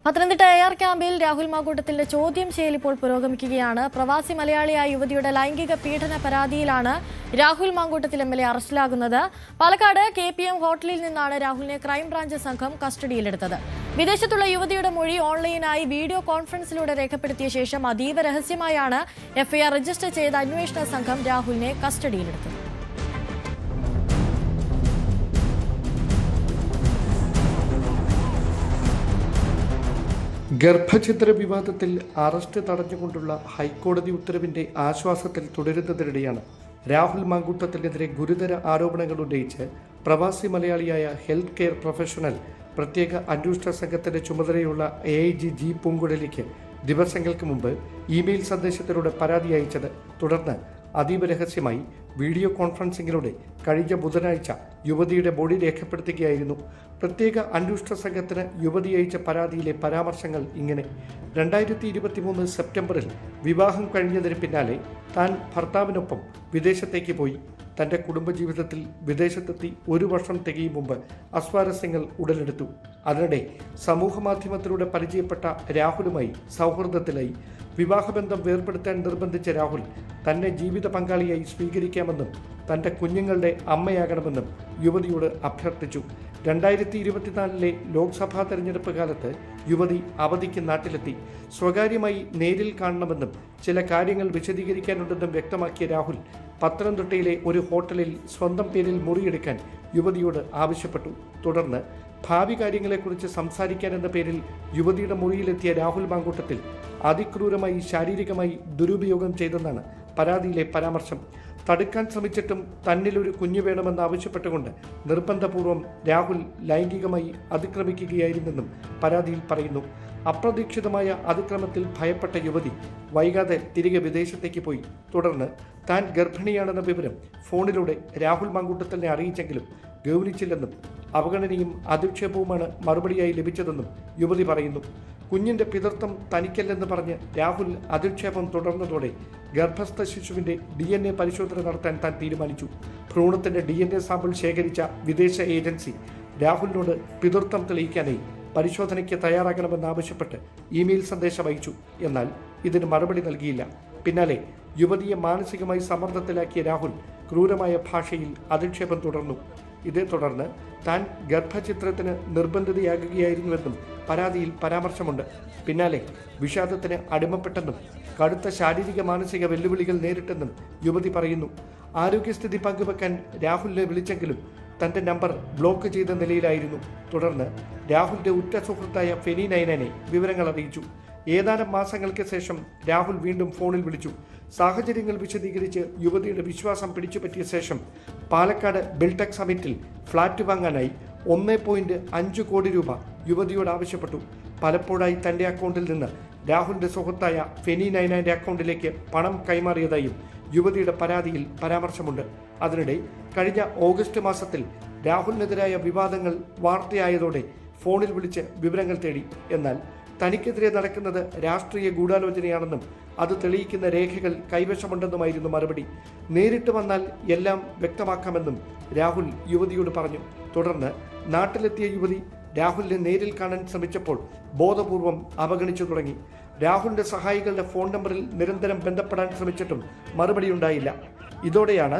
Pathanamthitta AR ക്യാമ്പിൽ രാഹുൽ മാങ്കൂട്ടത്തിന്റെ ചോദ്യം ചെയ്യൽ ഇപ്പോൾ പുരോഗമിക്കുകയാണ്. പ്രവാസി മലയാളിയായ യുവതിയുടെ ലൈംഗിക പീഡന പരാതിയിലാണ് രാഹുൽ മാങ്കൂട്ടത്തിൽ MLA അറസ്റ്റിലാകുന്നത്. പാലക്കാട് KPM ഹോട്ടലിൽ നിന്നാണ് രാഹുലിനെ ക്രൈംബ്രാഞ്ച് സംഘം കസ്റ്റഡിയിലെടുത്തത്. വിദേശത്തുള്ള യുവതിയുടെ മൊഴി ഓൺലൈനായി വീഡിയോ കോൺഫറൻസിലൂടെ രേഖപ്പെടുത്തിയ ശേഷം അതീവ രഹസ്യമായാണ് FIR രജിസ്റ്റർ ചെയ്ത അന്വേഷണ സംഘം രാഹുലിനെ കസ്റ്റഡിയിലെടുത്തത്. ഗർഭഛിദ്ര വിവാദത്തിൽ അറസ്റ്റ് തടഞ്ഞുകൊണ്ടുള്ള ഹൈക്കോടതി ഉത്തരവിന്റെ ആശ്വാസത്തിൽ തുടരുന്നതിനിടെയാണ് രാഹുൽ മാങ്കൂട്ടത്തിനെതിരെ ഗുരുതര ആരോപണങ്ങൾ ഉന്നയിച്ച് പ്രവാസി മലയാളിയായ ഹെൽത്ത് കെയർ പ്രൊഫഷണൽ പ്രത്യേക അന്വേഷണ സംഘത്തിന്റെ ചുമതലയുള്ള AIG ജി പൂങ്കുഴലിക്ക് ദിവസങ്ങൾക്ക് മുമ്പ് ഇമെയിൽ സന്ദേശത്തിലൂടെ പരാതി അയച്ചത്. തുടർന്ന് അതീവ രഹസ്യമായി വീഡിയോ കോൺഫറൻസിംഗിലൂടെ കഴിഞ്ഞ ബുധനാഴ്ച യുവതിയുടെ മൊഴി രേഖപ്പെടുത്തുകയായിരുന്നു. പ്രത്യേക അന്വേഷണ സംഘത്തിന് യുവതി അയച്ച പരാതിയിലെ പരാമർശങ്ങൾ ഇങ്ങനെ: 2023 സെപ്റ്റംബറിൽ വിവാഹം കഴിഞ്ഞതിന് പിന്നാലെ താൻ ഭർത്താവിനൊപ്പം വിദേശത്തേക്ക് പോയി. തൻ്റെ കുടുംബജീവിതത്തിൽ വിദേശത്തെത്തി 1 വർഷം തികയും മുമ്പ് അസ്വാരസ്യങ്ങൾ ഉടലെടുത്തു. അതിനിടെ സമൂഹമാധ്യമത്തിലൂടെ പരിചയപ്പെട്ട രാഹുലുമായി സൗഹൃദത്തിലായി. വിവാഹബന്ധം വേർപെടുത്താൻ നിർബന്ധിച്ച രാഹുൽ തന്നെ ജീവിത പങ്കാളിയായി സ്വീകരിക്കാമെന്നും തൻ്റെ കുഞ്ഞുങ്ങളുടെ അമ്മയാകണമെന്നും യുവതിയോട് അഭ്യർത്ഥിച്ചു. 2024 ലോക്സഭാ തെരഞ്ഞെടുപ്പ് കാലത്ത് യുവതി അവധിക്ക് നാട്ടിലെത്തി. സ്വകാര്യമായി നേരിൽ കാണണമെന്നും ചില കാര്യങ്ങൾ വിശദീകരിക്കാനുണ്ടെന്നും വ്യക്തമാക്കിയ രാഹുൽ പത്തനംതിട്ടയിലെ ഒരു ഹോട്ടലിൽ സ്വന്തം പേരിൽ മുറിയെടുക്കാൻ യുവതിയോട് ആവശ്യപ്പെട്ടു. തുടർന്ന് ഭാവി കാര്യങ്ങളെക്കുറിച്ച് സംസാരിക്കാനെന്ന പേരിൽ യുവതിയുടെ മുറിയിലെത്തിയ രാഹുൽ മാങ്കൂട്ടത്തിൽ അതിക്രൂരമായി ശാരീരികമായി ദുരുപയോഗം ചെയ്തെന്നാണ് പരാതിയിലെ പരാമർശം. തടുക്കാൻ ശ്രമിച്ചിട്ടും തന്നിലൊരു കുഞ്ഞു വേണമെന്ന് ആവശ്യപ്പെട്ടുകൊണ്ട് നിർബന്ധപൂർവ്വം രാഹുൽ ലൈംഗികമായി അതിക്രമിക്കുകയായിരുന്നെന്നും പരാതിയിൽ പറയുന്നു. അപ്രതീക്ഷിതമായ അതിക്രമത്തിൽ ഭയപ്പെട്ട യുവതി വൈകാതെ തിരികെ വിദേശത്തേക്ക് പോയി. തുടർന്ന് താൻ ഗർഭിണിയാണെന്ന വിവരം ഫോണിലൂടെ രാഹുൽ മാങ്കൂട്ടത്തിനെ അറിയിച്ചെങ്കിലും ഗൗനിച്ചില്ലെന്നും അവഗണനയും അധിക്ഷേപവുമാണ് മറുപടിയായി ലഭിച്ചതെന്നും യുവതി പറയുന്നു. കുഞ്ഞിന്റെ പിതൃത്വം തനിക്കല്ലെന്ന് പറഞ്ഞ് രാഹുൽ അധിക്ഷേപം തുടർന്നതോടെ ഗർഭസ്ഥ ശിശുവിന്റെ DNA പരിശോധന നടത്താൻ താൻ തീരുമാനിച്ചു. ഭ്രൂണത്തിന്റെ DNA സാമ്പിൾ ശേഖരിച്ച വിദേശ ഏജൻസി രാഹുലിനോട് പിതൃത്വം തെളിയിക്കാനായി പരിശോധനയ്ക്ക് തയ്യാറാകണമെന്നാവശ്യപ്പെട്ട് ഇമെയിൽ സന്ദേശം അയച്ചു. എന്നാൽ ഇതിന് മറുപടി നൽകിയില്ല. പിന്നാലെ യുവതിയെ മാനസികമായി സമ്മർദ്ദത്തിലാക്കിയ രാഹുൽ ക്രൂരമായ ഭാഷയിൽ അധിക്ഷേപം തുടർന്നു. ഇതേ തുടർന്ന് താൻ ഗർഭചിത്രത്തിന് നിർബന്ധിതയാകുകയായിരുന്നുവെന്നും പരാതിയിൽ പരാമർശമുണ്ട്. പിന്നാലെ വിഷാദത്തിന് അടിമപ്പെട്ടെന്നും കടുത്ത ശാരീരിക മാനസിക വെല്ലുവിളികൾ നേരിട്ടെന്നും യുവതി പറയുന്നു. ആരോഗ്യസ്ഥിതി പങ്കുവെക്കാൻ രാഹുലിനെ വിളിച്ചെങ്കിലും തൻ്റെ നമ്പർ ബ്ലോക്ക് ചെയ്ത നിലയിലായിരുന്നു. തുടർന്ന് രാഹുലിന്റെ ഉറ്റ സുഹൃത്തായ ഫെനി നൈനനെ വിവരങ്ങൾ അറിയിച്ചു. ഏതാനും മാസങ്ങൾക്ക് ശേഷം രാഹുൽ വീണ്ടും ഫോണിൽ വിളിച്ചു. സാഹചര്യങ്ങൾ വിശദീകരിച്ച് യുവതിയുടെ വിശ്വാസം പിടിച്ചുപറ്റിയ ശേഷം പാലക്കാട് ബിൽടെക് സമിറ്റിൽ ഫ്ളാറ്റ് വാങ്ങാനായി 1.5 കോടി രൂപ യുവതിയോട് ആവശ്യപ്പെട്ടു. പലപ്പോഴായി തൻ്റെ അക്കൗണ്ടിൽ നിന്ന് രാഹുലിന്റെ സുഹൃത്തായ ഫെനി നൈനാന്റെ അക്കൗണ്ടിലേക്ക് പണം കൈമാറിയതായും യുവതിയുടെ പരാതിയിൽ പരാമർശമുണ്ട്. അതിനിടെ കഴിഞ്ഞ ഓഗസ്റ്റ് മാസത്തിൽ രാഹുലിനെതിരായ വിവാദങ്ങൾ വാർത്തയായതോടെ ഫോണിൽ വിളിച്ച് വിവരങ്ങൾ തേടി. എന്നാൽ തനിക്കെതിരെ നടക്കുന്നത് രാഷ്ട്രീയ ഗൂഢാലോചനയാണെന്നും അത് തെളിയിക്കുന്ന രേഖകൾ കൈവശമുണ്ടെന്നുമായിരുന്നു മറുപടി. നേരിട്ട് വന്നാൽ എല്ലാം വ്യക്തമാക്കാമെന്നും രാഹുൽ യുവതിയോട് പറഞ്ഞു. തുടർന്ന് നാട്ടിലെത്തിയ യുവതി രാഹുലിനെ നേരിൽ കാണാൻ ശ്രമിച്ചപ്പോൾ ബോധപൂർവം അവഗണിച്ചു തുടങ്ങി. രാഹുലിന്റെ സഹായികളുടെ ഫോൺ നമ്പറിൽ നിരന്തരം ബന്ധപ്പെടാൻ ശ്രമിച്ചിട്ടും മറുപടിയുണ്ടായില്ല. ഇതോടെയാണ്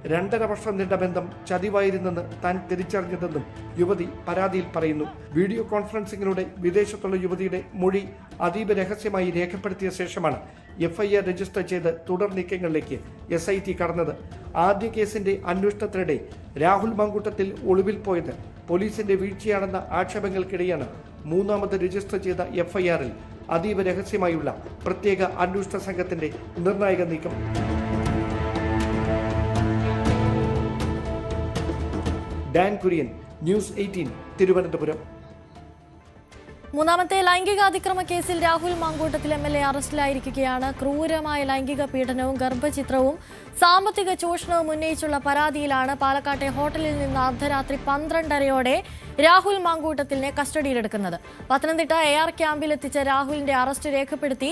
2.5 വർഷം നീണ്ട ബന്ധം ചതിവായിരുന്നെന്ന് താൻ തിരിച്ചറിഞ്ഞതെന്നും യുവതി പരാതിയിൽ പറയുന്നു. വീഡിയോ കോൺഫറൻസിംഗിലൂടെ വിദേശത്തുള്ള യുവതിയുടെ മൊഴി അതീവ രഹസ്യമായി രേഖപ്പെടുത്തിയ ശേഷമാണ് FIR രജിസ്റ്റർ ചെയ്ത് തുടർ നീക്കങ്ങളിലേക്ക് SIT കടന്നത്. ആദ്യ കേസിന്റെ അന്വേഷണത്തിനിടെ രാഹുൽ മാങ്കൂട്ടത്തിൽ ഒളിവിൽ പോയത് പോലീസിന്റെ വീഴ്ചയാണെന്ന ആക്ഷേപങ്ങൾക്കിടെയാണ് മൂന്നാമത് രജിസ്റ്റർ ചെയ്ത FIRൽ അതീവ രഹസ്യമായുള്ള പ്രത്യേക അന്വേഷണ സംഘത്തിന്റെ നിർണായക നീക്കം. Dan Kurian, news 18, Thiruvananthapuram. മൂന്നാമത്തെ ലൈംഗികാതിക്രമ കേസിൽ രാഹുൽ മാങ്കൂട്ടത്തിൽ MLA അറസ്റ്റിലായിരിക്കുകയാണ്. ക്രൂരമായ ലൈംഗിക പീഡനവും ഗർഭചിത്രവും സാമ്പത്തിക ചൂഷണവും ഉന്നയിച്ചുള്ള പരാതിയിലാണ് പാലക്കാട്ടെ ഹോട്ടലിൽ നിന്ന് അർദ്ധരാത്രി 12:30-ഓടെ രാഹുൽ മാങ്കൂട്ടത്തിലിനെ കസ്റ്റഡിയിലെടുക്കുന്നത്. പത്തനംതിട്ട AR ക്യാമ്പിലെത്തിച്ച രാഹുലിന്റെ അറസ്റ്റ് രേഖപ്പെടുത്തി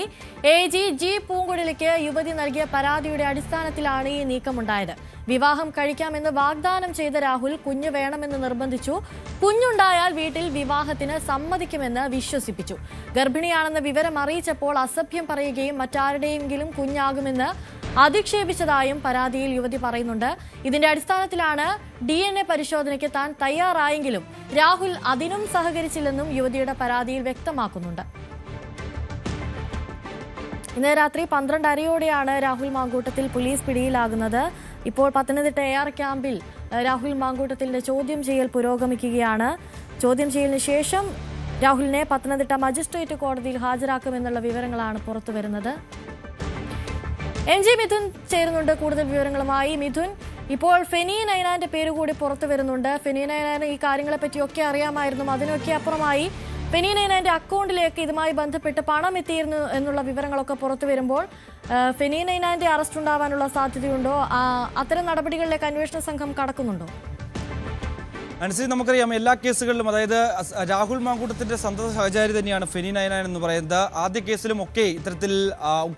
AG ജി പൂങ്കുഴലിക്ക് യുവതി നൽകിയ പരാതിയുടെ അടിസ്ഥാനത്തിലാണ് ഈ നീക്കമുണ്ടായത്. വിവാഹം കഴിക്കാമെന്ന് വാഗ്ദാനം ചെയ്ത രാഹുൽ കുഞ്ഞ് വേണമെന്ന് നിർബന്ധിച്ചു. കുഞ്ഞുണ്ടായാൽ വീട്ടിൽ വിവാഹത്തിന് സമ്മതിക്കുമെന്ന് വിശ്വസിപ്പിച്ചു. ഗർഭിണിയാണെന്ന വിവരം അറിയിച്ചപ്പോൾ അസഭ്യം പറയുകയും മറ്റാരുടെയെങ്കിലും കുഞ്ഞാകുമെന്ന് അധിക്ഷേപിച്ചതായും പരാതിയിൽ യുവതി പറയുന്നുണ്ട്. ഇതിന്റെ അടിസ്ഥാനത്തിലാണ് DNA പരിശോധനയ്ക്ക് താൻ തയ്യാറായെങ്കിലും രാഹുൽ അതിനും സഹകരിച്ചില്ലെന്നും യുവതിയുടെ പരാതിയിൽ വ്യക്തമാക്കുന്നുണ്ട്. ഇന്ന് രാത്രി 12:30യോടെയാണ് രാഹുൽ മാങ്കൂട്ടത്തിൽ പോലീസ് പിടിയിലാകുന്നത്. ഇപ്പോൾ പത്തനംതിട്ട AR ക്യാമ്പിൽ രാഹുൽ മാങ്കൂട്ടത്തിലിന്റെ ചോദ്യം ചെയ്യൽ പുരോഗമിക്കുകയാണ്. ചോദ്യം ചെയ്യലിന് ശേഷം രാഹുലിനെ പത്തനംതിട്ട മജിസ്ട്രേറ്റ് കോടതിയിൽ ഹാജരാക്കുമെന്നുള്ള വിവരങ്ങളാണ് പുറത്തുവരുന്നത്. MG മിഥുൻ ചേരുന്നുണ്ട് കൂടുതൽ വിവരങ്ങളുമായി. മിഥുൻ, ഇപ്പോൾ ഫെനി നൈനാന്റെ പേര് കൂടി പുറത്തു വരുന്നുണ്ട്. ഫെനി നൈനാന് ഈ കാര്യങ്ങളെ പറ്റിയൊക്കെ അറിയാമായിരുന്നു. അതിനൊക്കെ അപ്പുറമായി ഫെനി നൈനാന്റെ അക്കൗണ്ടിലേക്ക് ഇതുമായി ബന്ധപ്പെട്ട് പണം എത്തിയിരുന്നു എന്നുള്ള വിവരങ്ങളൊക്കെ പുറത്തു വരുമ്പോൾ ഫെനി നൈനാന്റെ അറസ്റ്റ് ഉണ്ടാവാനുള്ള സാധ്യതയുണ്ടോ? അത്തരം നടപടികളിലേക്ക് അന്വേഷണ സംഘം കടക്കുന്നുണ്ടോ? അനുസരിച്ച് നമുക്കറിയാം എല്ലാ കേസുകളിലും, അതായത് രാഹുൽ മാങ്കൂട്ടത്തിന്റെ സ്വന്തം സഹചാരി തന്നെയാണ് ഫെനി നൈനാൻ എന്ന് പറയുന്നത്. ആദ്യ കേസിലും ഒക്കെ ഇത്തരത്തിൽ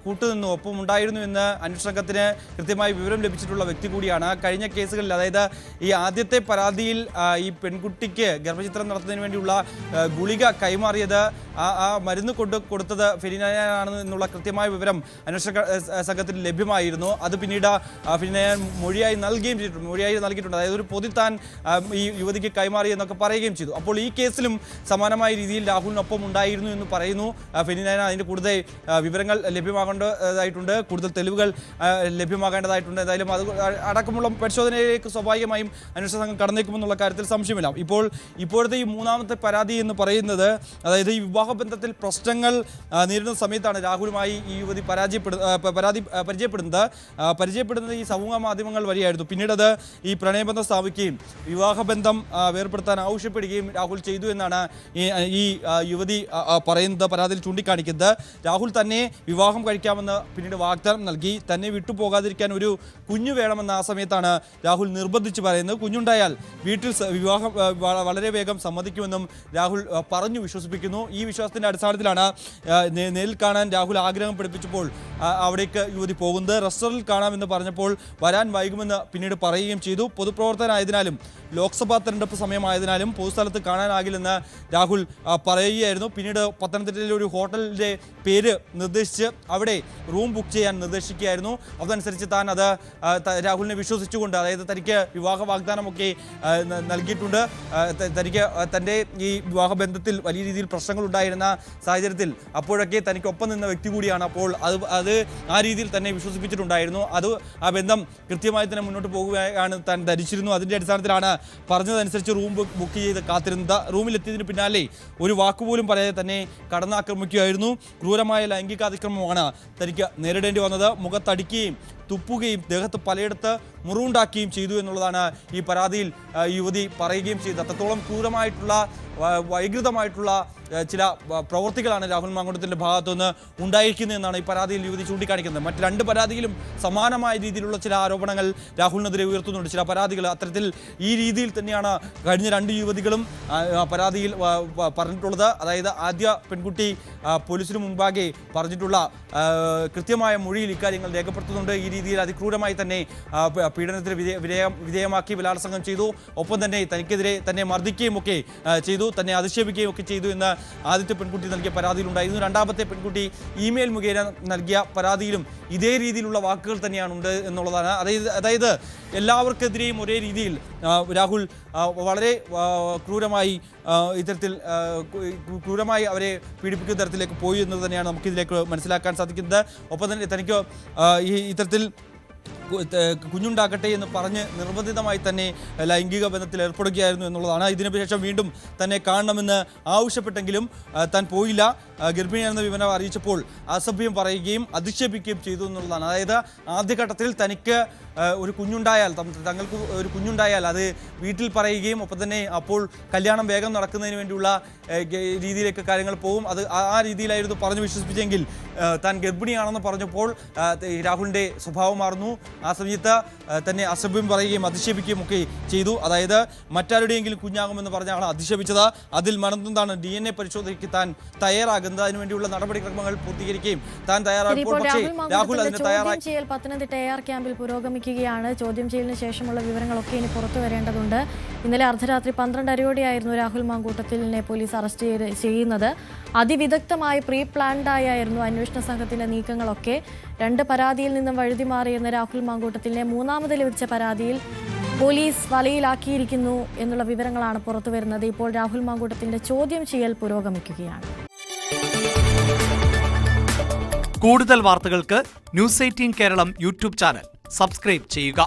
കൂട്ടുനിന്ന് ഒപ്പം ഉണ്ടായിരുന്നു എന്ന് അന്വേഷണ സംഘത്തിന് കൃത്യമായി വിവരം ലഭിച്ചിട്ടുള്ള വ്യക്തി കൂടിയാണ്. കഴിഞ്ഞ കേസുകളിൽ, അതായത് ഈ ആദ്യത്തെ പരാതിയിൽ ഈ പെൺകുട്ടിക്ക് ഗർഭചിത്രം നടത്തുന്നതിന് വേണ്ടിയുള്ള ഗുളിക കൈമാറിയത്, ആ മരുന്ന് കൊടുത്തത് ഫെനി നൈനാൻ എന്നുള്ള കൃത്യമായ വിവരം അന്വേഷണ സംഘത്തിന് ലഭ്യമായിരുന്നു. അത് പിന്നീട് ഫെനി നൈനാൻ മൊഴിയായി നൽകിയിട്ടുണ്ട്. അതായത് ഒരു പൊതി താൻ ഈ യുവതിക്ക് കൈമാറി എന്നൊക്കെ പറയുകയും ചെയ്തു. അപ്പോൾ ഈ കേസിലും സമാനമായ രീതിയിൽ രാഹുലിനൊപ്പം ഉണ്ടായിരുന്നു എന്ന് പറയുന്നു ഫെനി നൈനാൻ. അതിൻ്റെ കൂടുതൽ വിവരങ്ങൾ ലഭ്യമാകേണ്ടതായിട്ടുണ്ട്, കൂടുതൽ തെളിവുകൾ ലഭ്യമാകേണ്ടതായിട്ടുണ്ട്. എന്തായാലും അത് അടക്കമുള്ള പരിശോധനയിലേക്ക് സ്വാഭാവികമായും അന്വേഷണ സംഘം കടന്നേക്കുമെന്നുള്ള കാര്യത്തിൽ സംശയമില്ല. ഇപ്പോഴത്തെ ഈ മൂന്നാമത്തെ പരാതി എന്ന് പറയുന്നത്, അതായത് ഈ വിവാഹബന്ധത്തിൽ പ്രശ്നങ്ങൾ നേരിടുന്ന സമയത്താണ് രാഹുലുമായി ഈ യുവതി പരിചയപ്പെടുന്നത് ഈ സമൂഹ മാധ്യമങ്ങൾ വഴിയായിരുന്നു. പിന്നീട് അത് ഈ പ്രണയബന്ധം സ്ഥാപിക്കുകയും വിവാഹബന്ധം വേർപ്പെടുത്താൻ ആവശ്യപ്പെടുകയും രാഹുൽ ചെയ്തു എന്നാണ് ഈ യുവതി പറയുന്നത്, പരാതിയിൽ ചൂണ്ടിക്കാണിക്കുന്നത്. രാഹുൽ തന്നെ വിവാഹം കഴിക്കാമെന്ന് പിന്നീട് വാഗ്ദാനം നൽകി. തന്നെ വിട്ടുപോകാതിരിക്കാൻ ഒരു കുഞ്ഞു വേണമെന്ന ആ സമയത്താണ് രാഹുൽ നിർബന്ധിച്ച് പറയുന്നത്. കുഞ്ഞുണ്ടായാൽ വീട്ടിൽ വിവാഹം വളരെ വേഗം സമ്മതിക്കുമെന്നും രാഹുൽ പറഞ്ഞു വിശ്വസിപ്പിക്കുന്നു. ഈ വിശ്വാസത്തിൻ്റെ അടിസ്ഥാനത്തിലാണ് നേരിൽ കാണാൻ രാഹുൽ ആഗ്രഹം പഠിപ്പിച്ചപ്പോൾ അവിടേക്ക് യുവതി പോകുന്നത്. റെസ്റ്റോറൻറ്റിൽ കാണാമെന്ന് പറഞ്ഞപ്പോൾ വരാൻ വൈകുമെന്ന് പിന്നീട് പറയുകയും ചെയ്തു. പൊതുപ്രവർത്തകനായതിനാലും ലോക്സഭാ തെരഞ്ഞെടുപ്പ് സമയമായതിനാലും പൊതുസ്ഥലത്ത് കാണാനാകില്ലെന്ന് രാഹുൽ പറയുകയായിരുന്നു. പിന്നീട് പത്തനംതിട്ടയിലെ ഒരു ഹോട്ടലിൻ്റെ പേര് നിർദ്ദേശിച്ച് അവിടെ റൂം ബുക്ക് ചെയ്യാൻ നിർദ്ദേശിക്കുകയായിരുന്നു. അതനുസരിച്ച് താൻ അത് രാഹുലിനെ വിശ്വസിച്ചുകൊണ്ട്, അതായത് തനിക്ക് വിവാഹ വാഗ്ദാനമൊക്കെ നൽകിയിട്ടുണ്ട്. തനിക്ക് തൻ്റെ ഈ വിവാഹബന്ധത്തിൽ വലിയ രീതിയിൽ പ്രശ്നങ്ങളുണ്ടായിരുന്ന സാഹചര്യത്തിൽ അപ്പോഴൊക്കെ തനിക്കൊപ്പം നിന്ന വ്യക്തി കൂടിയാണ്. അപ്പോൾ അത് ആ രീതിയിൽ തന്നെ വിശ്വസിപ്പിച്ചിട്ടുണ്ടായിരുന്നു. ആ ബന്ധം കൃത്യമായി തന്നെ മുന്നോട്ട് പോകുകയാണ് താൻ ധരിച്ചിരുന്നു. അതിൻ്റെ അടിസ്ഥാനത്തിലാണ് പറഞ്ഞതനുസരിച്ച് റൂം ബുക്ക് ചെയ്ത് കാത്തിരുന്നത്. റൂമിലെത്തിയതിന് പിന്നാലെ ഒരു വാക്കുപോലും പറയാതെ തന്നെ കടന്നാക്രമിക്കുകയായിരുന്നു. ക്രൂരമായ ലൈംഗികാതിക്രമമാണ് തനിക്ക് നേരിടേണ്ടി വന്നത്. മുഖത്തടിക്കുകയും തുപ്പുകയും ദേഹത്ത് പലയിടത്ത് മുറിവുണ്ടാക്കുകയും ചെയ്തു എന്നുള്ളതാണ് ഈ പരാതിയിൽ യുവതി പറയുകയും ചെയ്തത്. അത്രത്തോളം ക്രൂരമായിട്ടുള്ള വൈകൃതമായിട്ടുള്ള ചില പ്രവൃത്തികളാണ് രാഹുൽ മാങ്കൂട്ടത്തിൻ്റെ ഭാഗത്തുനിന്ന് ഉണ്ടായിരിക്കുന്നതെന്നാണ് ഈ പരാതിയിൽ യുവതി ചൂണ്ടിക്കാണിക്കുന്നത്. മറ്റ് രണ്ട് പരാതിയിലും സമാനമായ രീതിയിലുള്ള ചില ആരോപണങ്ങൾ രാഹുലിനെതിരെ ഉയർത്തുന്നുണ്ട്. ചില പരാതികൾ അത്തരത്തിൽ ഈ രീതിയിൽ തന്നെയാണ് കഴിഞ്ഞ രണ്ട് യുവതികളും പരാതിയിൽ പറഞ്ഞിട്ടുള്ളത്. അതായത് ആദ്യ പെൺകുട്ടി പോലീസിന് മുൻപാകെ പറഞ്ഞിട്ടുള്ള കൃത്യമായ മൊഴിയിൽ ഇക്കാര്യങ്ങൾ രേഖപ്പെടുത്തുന്നുണ്ട്. ഈ രീതിയിൽ അതിക്രൂരമായി തന്നെ പീഡനത്തിന് വിധേയമാക്കി ബലാത്സംഗം ചെയ്തു. ഒപ്പം തന്നെ തനിക്കെതിരെ തന്നെ മർദ്ദിക്കുകയും ഒക്കെ ചെയ്തു, തന്നെ അധിക്ഷേപിക്കുകയും ഒക്കെ ചെയ്തു എന്ന് ആദ്യത്തെ പെൺകുട്ടി നൽകിയ പരാതിയിലുണ്ടായിരുന്നു. രണ്ടാമത്തെ പെൺകുട്ടി ഇമെയിൽ മുഖേന നൽകിയ പരാതിയിലും ഇതേ രീതിയിലുള്ള വാക്കുകൾ തന്നെയാണ് ഉണ്ട് എന്നുള്ളതാണ്. അതായത് എല്ലാവർക്കെതിരെയും ഒരേ രീതിയിൽ രാഹുൽ വളരെ ക്രൂരമായി അവരെ പീഡിപ്പിക്കുന്ന തരത്തിലേക്ക് പോയി എന്നത് തന്നെയാണ് നമുക്കിതിലേക്ക് മനസ്സിലാക്കാൻ സാധിക്കുന്നത്. ഒപ്പം തന്നെ തനിക്ക് ഇത്തരത്തിൽ കുഞ്ഞുണ്ടാക്കട്ടെ എന്ന് പറഞ്ഞ് നിർബന്ധിതമായി തന്നെ ലൈംഗിക ബന്ധത്തിൽ ഏർപ്പെടുകയായിരുന്നു എന്നുള്ളതാണ്. ഇതിനുശേഷം വീണ്ടും തന്നെ കാണണമെന്ന് ആവശ്യപ്പെട്ടെങ്കിലും താൻ പോയില്ല. ഗർഭിണിയാണെന്ന വിവരം അറിയിച്ചപ്പോൾ അസഭ്യം പറയുകയും അധിക്ഷേപിക്കുകയും ചെയ്തു എന്നുള്ളതാണ്. അതായത് ആദ്യഘട്ടത്തിൽ തനിക്ക് ഒരു കുഞ്ഞുണ്ടായാൽ, തങ്ങൾക്ക് ഒരു കുഞ്ഞുണ്ടായാൽ അത് വീട്ടിൽ പറയുകയും ഒപ്പം തന്നെ അപ്പോൾ കല്യാണം വേഗം നടക്കുന്നതിന് വേണ്ടിയുള്ള രീതിയിലേക്ക് കാര്യങ്ങൾ പോകും. അത് ആ രീതിയിലായിരുന്നു പറഞ്ഞ് വിശ്വസിപ്പിച്ചെങ്കിൽ താൻ ഗർഭിണിയാണെന്ന് പറഞ്ഞപ്പോൾ രാഹുലിൻ്റെ സ്വഭാവം മാറുന്നു. ആ സമയത്ത് തന്നെ അസഭ്യം പറയുകയും അധിക്ഷേപിക്കുകയും ഒക്കെ ചെയ്തു. അതായത് മറ്റാരുടെയെങ്കിലും കുഞ്ഞാകുമെന്ന് പറഞ്ഞാണ് അധിക്ഷേപിച്ചത്. അതിൽ മറന്നതാണ് DNA പരിശോധനയ്ക്ക് താൻ തയ്യാറാകുന്നത്. അതിനുവേണ്ടിയുള്ള നടപടിക്രമങ്ങൾ പൂർത്തീകരിക്കുകയും താൻ തയ്യാറായപ്പോൾ പക്ഷേ രാഹുൽ അതിന് തയ്യാറായി. ചോദ്യം ചെയ്യൽ പത്തനംതിട്ട AR ക്യാമ്പിൽ പുരോഗമിക്കുകയാണ്. ചോദ്യം ചെയ്യലിന് ശേഷമുള്ള വിവരങ്ങളൊക്കെ ഇനി പുറത്തു വരേണ്ടതുണ്ട്. ഇന്നലെ അർദ്ധരാത്രി 12:30 രാഹുൽ മാങ്കൂട്ടത്തിലിനെ പോലീസ് അറസ്റ്റ് ചെയ്യുന്നത്. അതിവിദഗ്ധമായ പ്രീ പ്ലാൻഡായിരുന്നു അന്വേഷണ സംഘത്തിന്റെ നീക്കങ്ങളൊക്കെ. 2 പരാതിയിൽ നിന്നും വഴുതിമാറിയെന്ന രാഹുൽ മാങ്കൂട്ടത്തിലിനെ മൂന്നാമത് ലഭിച്ച പരാതിയിൽ പോലീസ് വലയിലാക്കിയിരിക്കുന്നു എന്നുള്ള വിവരങ്ങളാണ് പുറത്തുവരുന്നത്. ഇപ്പോൾ രാഹുൽ മാങ്കൂട്ടത്തിന്റെ ചോദ്യം ചെയ്യൽ പുരോഗമിക്കുകയാണ്. കൂടുതൽ വാർത്തകൾക്ക് News 18 Keralam YouTube channel subscribe ചെയ്യുക.